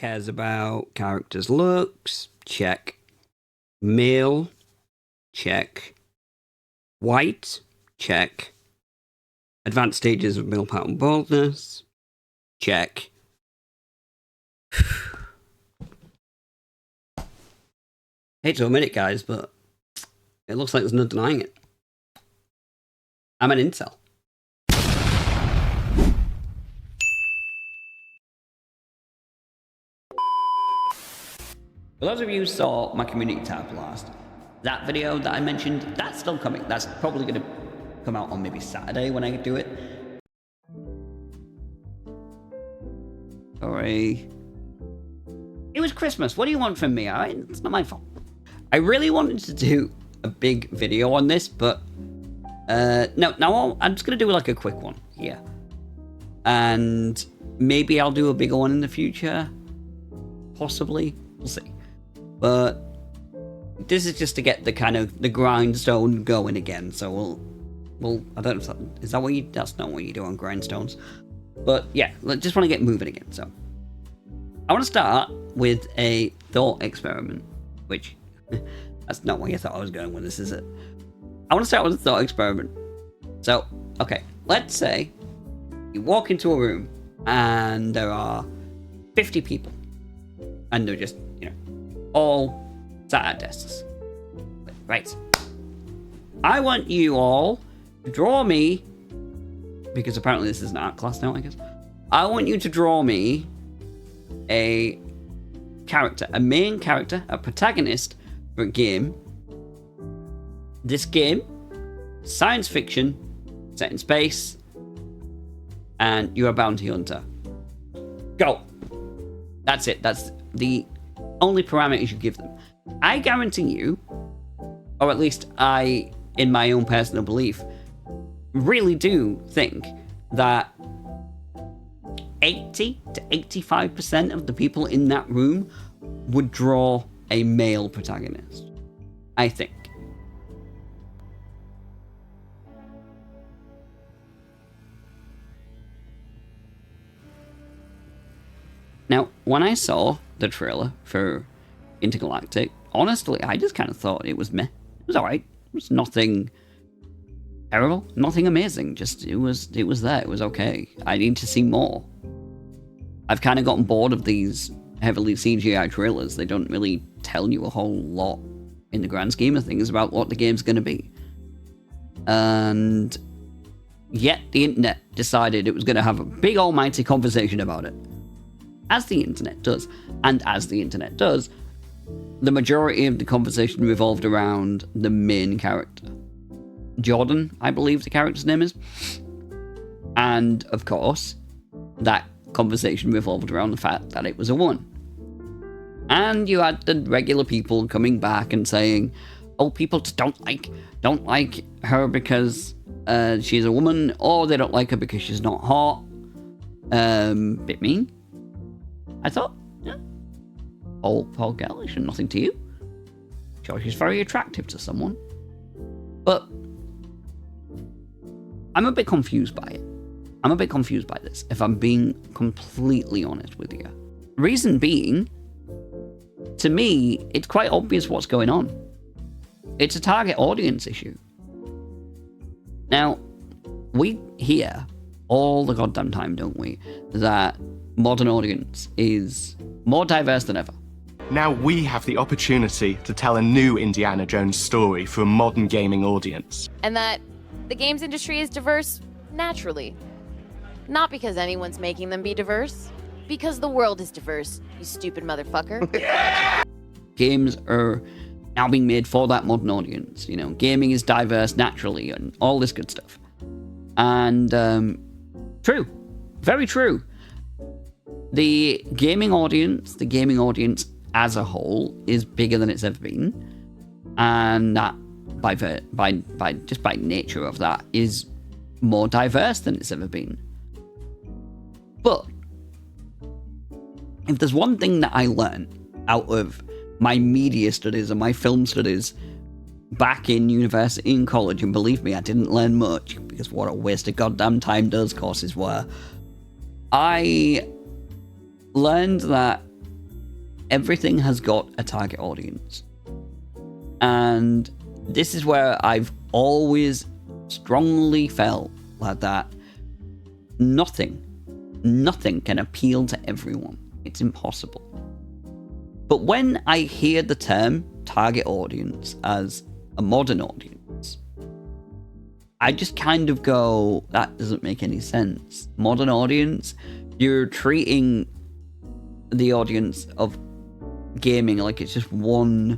cares about characters' looks, check. Male, check. White, check. Advanced stages of male pattern baldness, check. Hate to admit it, guys, but it looks like there's no denying it. I'm an incel. For those of you who saw my community tab last, that video that I mentioned, that's still coming. That's probably going to come out on maybe Saturday when I do it. Sorry. It was Christmas. What do you want from me, alright? It's not my fault. I really wanted to do a big video on this, but no, I'm just going to do like a quick one here. And maybe I'll do a bigger one in the future. Possibly. We'll see. But this is just to get the kind of the grindstone going again. So we'll I don't know if that's not what you do on grindstones. But yeah, just want to get moving again. So I want to start with a thought experiment, which that's not where you thought I was going with this, is it? I want to start with a thought experiment. So, okay, let's say you walk into a room and there are 50 people and they're just, all sat at desks. Right. I want you all to draw me, because apparently this is an art class now, I guess. I want you to draw me a character, a main character, a protagonist for a game. This game, science fiction, set in space, and you're a bounty hunter. Go. That's it. That's the only parameters you give them. I guarantee you, or at least I, in my own personal belief, really do think that 80 to 85% of the people in that room would draw a male protagonist. I think. Now, when I saw the trailer for Intergalactic, honestly, I just kind of thought it was meh. It was alright. It was nothing terrible, nothing amazing. Just it was there. It was okay. I need to see more. I've kind of gotten bored of these heavily CGI trailers. They don't really tell you a whole lot in the grand scheme of things about what the game's going to be. And yet the internet decided it was going to have a big almighty conversation about it. As the internet does. And as the internet does, the majority of the conversation revolved around the main character. Jordan, I believe the character's name is. And, of course, that conversation revolved around the fact that it was a woman. And you had the regular people coming back and saying, oh, people just don't like her because she's a woman, or they don't like her because she's not hot. Bit mean. I thought, yeah, Paul girlish and nothing to you. Sure, she's very attractive to someone. But I'm a bit confused by it. I'm a bit confused by this, if I'm being completely honest with you. Reason being, to me, it's quite obvious what's going on. It's a target audience issue. Now, we hear all the goddamn time, don't we, that modern audience is more diverse than ever. Now we have the opportunity to tell a new Indiana Jones story for a modern gaming audience. And that the games industry is diverse naturally. Not because anyone's making them be diverse. Because the world is diverse, you stupid motherfucker. Games are now being made for that modern audience. Gaming is diverse naturally and all this good stuff. And, true. Very true. The gaming audience as a whole is bigger than it's ever been, and that by nature of that is more diverse than it's ever been. But if there's one thing that I learned out of my media studies and my film studies back in university and college, and believe me, I didn't learn much, because what a waste of goddamn time those courses were, I learned that everything has got a target audience. And this is where I've always strongly felt like that nothing can appeal to everyone. It's impossible. But when I hear the term target audience as a modern audience, I just kind of go, that doesn't make any sense. Modern audience, you're treating the audience of gaming like it's just one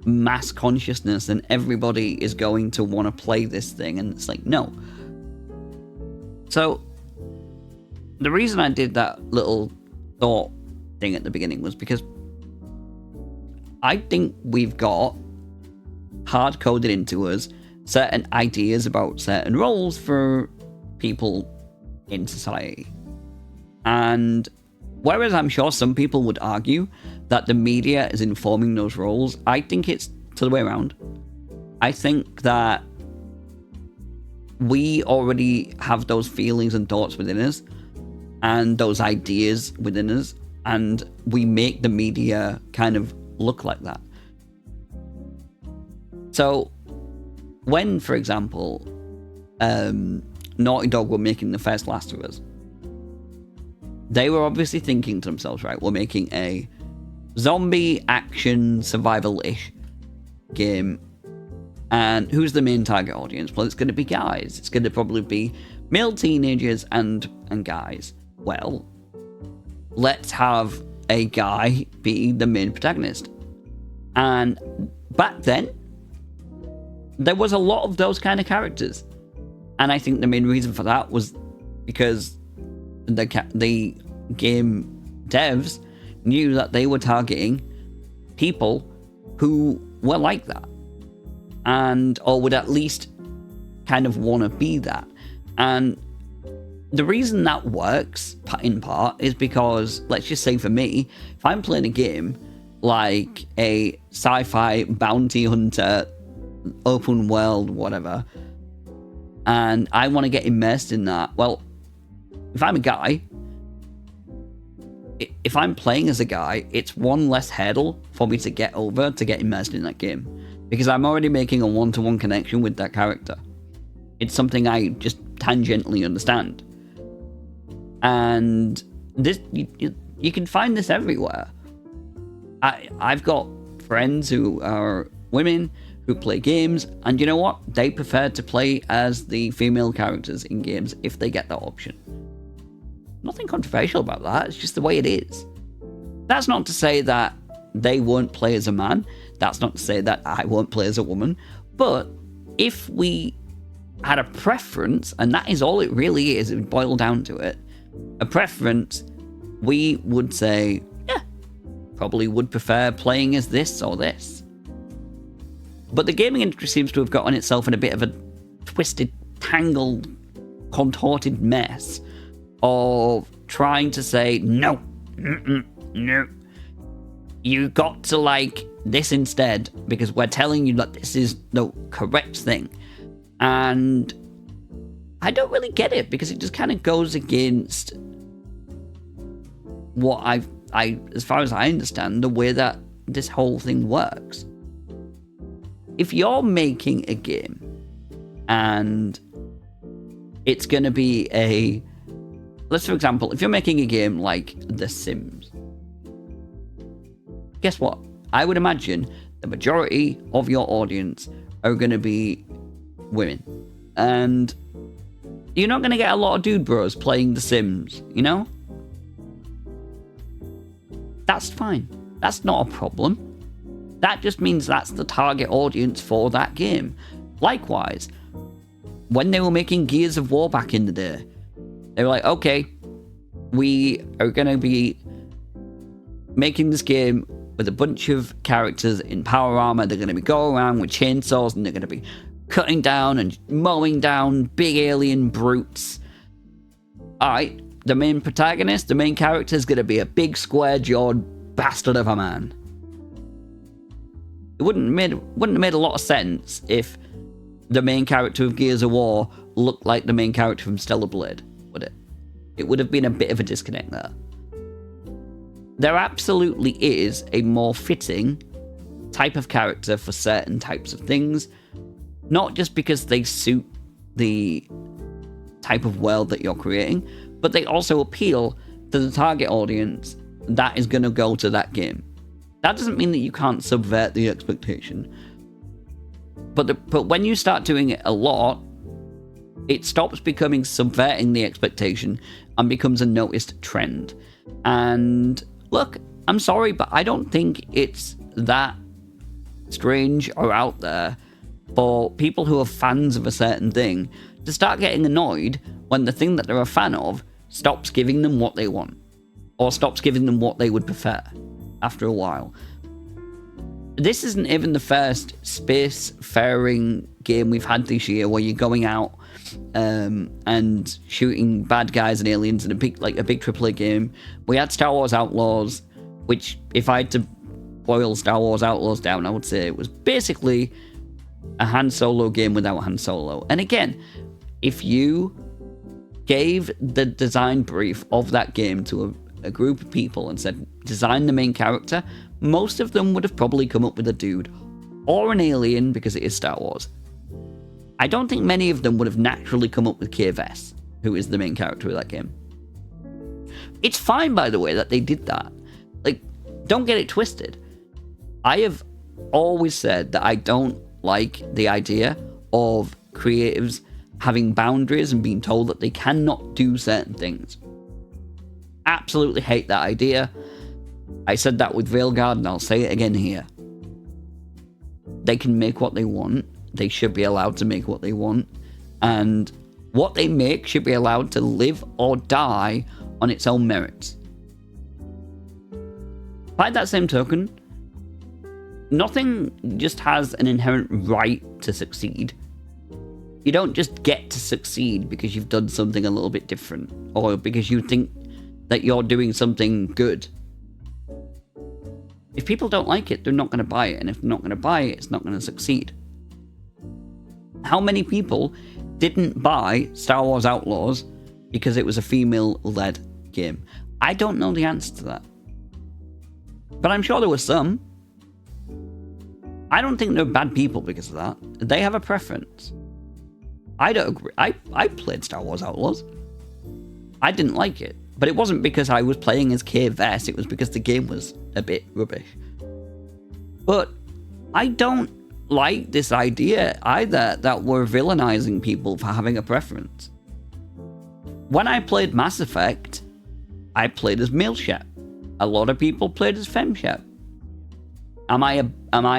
mass consciousness and everybody is going to want to play this thing, and it's like, no. So the reason I did that little thought thing at the beginning was because I think we've got hard-coded into us certain ideas about certain roles for people in society. And whereas I'm sure some people would argue that the media is informing those roles, I think it's to the way around. I think that we already have those feelings and thoughts within us and those ideas within us, and we make the media kind of look like that. So when, for example, Naughty Dog were making the first Last of Us, they were obviously thinking to themselves, right, we're making a zombie action survival-ish game, and who's the main target audience? Well, it's going to be guys. It's going to probably be male teenagers and guys. Well, let's have a guy be the main protagonist. And back then, there was a lot of those kind of characters. And I think the main reason for that was because the game devs knew that they were targeting people who were like that, and or would at least kind of want to be that. And the reason that works in part is because, let's just say for me, if I'm playing a game like a sci-fi bounty hunter, open world, whatever, and I want to get immersed in that, well, if I'm a guy, if I'm playing as a guy, it's one less hurdle for me to get over to get immersed in that game, because I'm already making a one-to-one connection with that character. It's something I just tangentially understand. And this, you can find this everywhere. I've got friends who are women who play games, and you know what? They prefer to play as the female characters in games if they get that option. Nothing controversial about that. It's just the way it is. That's not to say that they won't play as a man. That's not to say that I won't play as a woman. But if we had a preference, and that is all it really is, it would boil down to it, a preference, we would say, yeah, probably would prefer playing as this or this. But the gaming industry seems to have gotten itself in a bit of a twisted, tangled, contorted mess of trying to say, no, no, you got to like this instead, because we're telling you that this is the correct thing. And I don't really get it, because it just kind of goes against what I, as far as I understand, the way that this whole thing works. If you're making a game and it's going to be a, let's for example, if you're making a game like The Sims, guess what? I would imagine the majority of your audience are going to be women. And you're not going to get a lot of dude bros playing The Sims, you know? That's fine. That's not a problem. That just means that's the target audience for that game. Likewise, when they were making Gears of War back in the day, they were like, okay, we are going to be making this game with a bunch of characters in power armor. They're going to be going around with chainsaws, and they're going to be cutting down and mowing down big alien brutes. Alright, the main protagonist, the main character is going to be a big square-jawed bastard of a man. It wouldn't have made a lot of sense if the main character of Gears of War looked like the main character from Stellar Blade, would it? It would have been a bit of a disconnect there. there absolutely is a more fitting type of character for certain types of things, not just because they suit the type of world that you're creating, but they also appeal to the target audience that is going to go to that game. That doesn't mean that you can't subvert the expectation, but when you start doing it a lot, it stops becoming subverting the expectation and becomes a noticed trend. And look, I'm sorry, but I don't think it's that strange or out there for people who are fans of a certain thing to start getting annoyed when the thing that they're a fan of stops giving them what they want, or stops giving them what they would prefer after a while. This isn't even the first space-faring game we've had this year where you're going out and shooting bad guys and aliens in a big AAA game. We had Star Wars Outlaws, which, if I had to boil Star Wars Outlaws down, I would say it was basically a Han Solo game without Han Solo. And again, if you gave the design brief of that game to a group of people and said, design the main character, most of them would have probably come up with a dude or an alien, because it is Star Wars. I don't think many of them would have naturally come up with Kay Vess, who is the main character of that game. It's fine, by the way, that they did that. Like, don't get it twisted. I have always said that I don't like the idea of creatives having boundaries and being told that they cannot do certain things. Absolutely hate that idea. I said that with Veilguard, and I'll say it again here. They can make what they want. They should be allowed to make what they want. And what they make should be allowed to live or die on its own merits. By that same token, nothing just has an inherent right to succeed. You don't just get to succeed because you've done something a little bit different, or because you think that you're doing something good. If people don't like it, they're not going to buy it, and if they're not going to buy it, it's not going to succeed. How many people didn't buy Star Wars Outlaws because it was a female-led game? I don't know the answer to that. But I'm sure there were some. I don't think they're bad people because of that. They have a preference. I don't agree. I played Star Wars Outlaws. I didn't like it. But it wasn't because I was playing as Kay Vess, it was because the game was a bit rubbish. But I don't like this idea either that we're villainizing people for having a preference. When I played Mass Effect, I played as male Shep. A lot of people played as femme Shep. Am I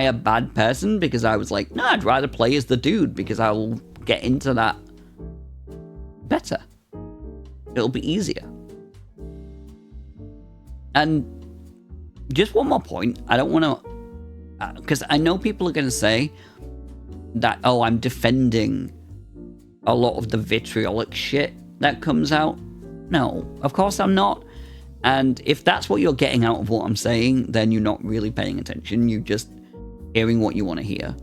a bad person because I was like, no, I'd rather play as the dude because I'll get into that better. It'll be easier. And just one more point, I don't want to, because I know people are going to say that, oh, I'm defending a lot of the vitriolic shit that comes out. No, of course I'm not. And if that's what you're getting out of what I'm saying, then you're not really paying attention. You're just hearing what you want to hear.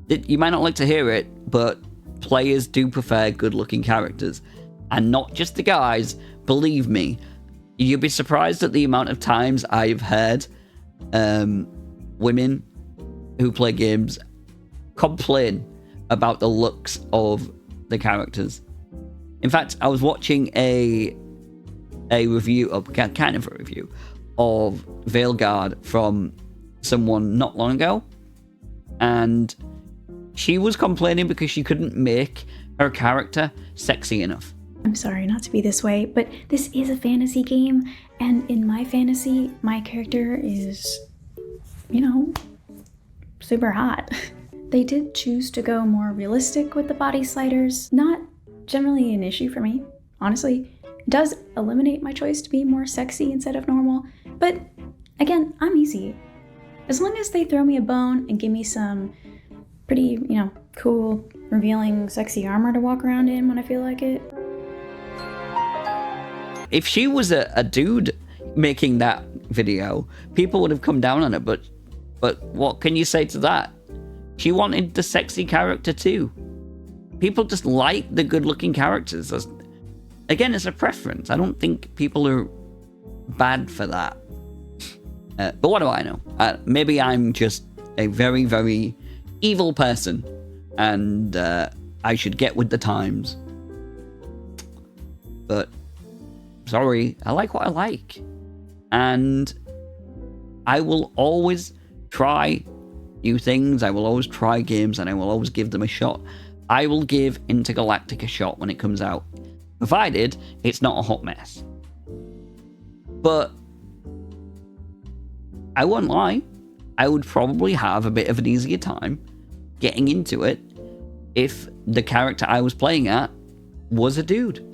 You might not like to hear it, but players do prefer good-looking characters. And not just the guys. Believe me, you'd be surprised at the amount of times I've heard women who play games complain about the looks of the characters. In fact, I was watching a review of kind of a review of Veilguard from someone not long ago, and she was complaining because she couldn't make her character sexy enough. I'm sorry not to be this way, but this is a fantasy game, and in my fantasy, my character is, super hot. They did choose to go more realistic with the body sliders. Not generally an issue for me, honestly. It does eliminate my choice to be more sexy instead of normal, but again, I'm easy. As long as they throw me a bone and give me some pretty, cool, revealing, sexy armor to walk around in when I feel like it. If she was a dude making that video, people would have come down on it, but what can you say to that? She wanted the sexy character too. People just like the good-looking characters. Again, it's a preference. I don't think people are bad for that. But what do I know? Maybe I'm just a very, very evil person, and I should get with the times. But sorry, I like what I like, and I will always try new things. I will always try games, and I will always give them a shot. I will give Intergalactic a shot when it comes out, provided it's not a hot mess. But I won't lie, I would probably have a bit of an easier time getting into it if the character I was playing at was a dude.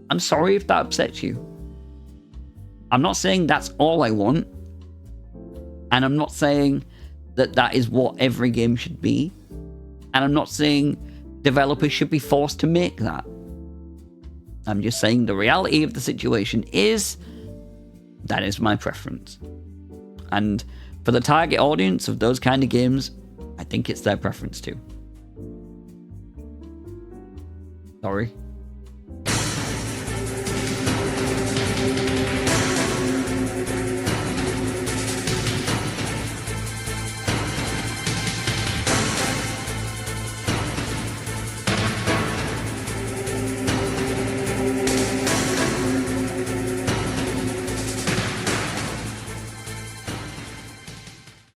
I'm sorry if that upsets you. I'm not saying that's all I want, and I'm not saying that that is what every game should be, and I'm not saying developers should be forced to make that. I'm just saying the reality of the situation is that is my preference. And for the target audience of those kind of games, I think it's their preference too. Sorry.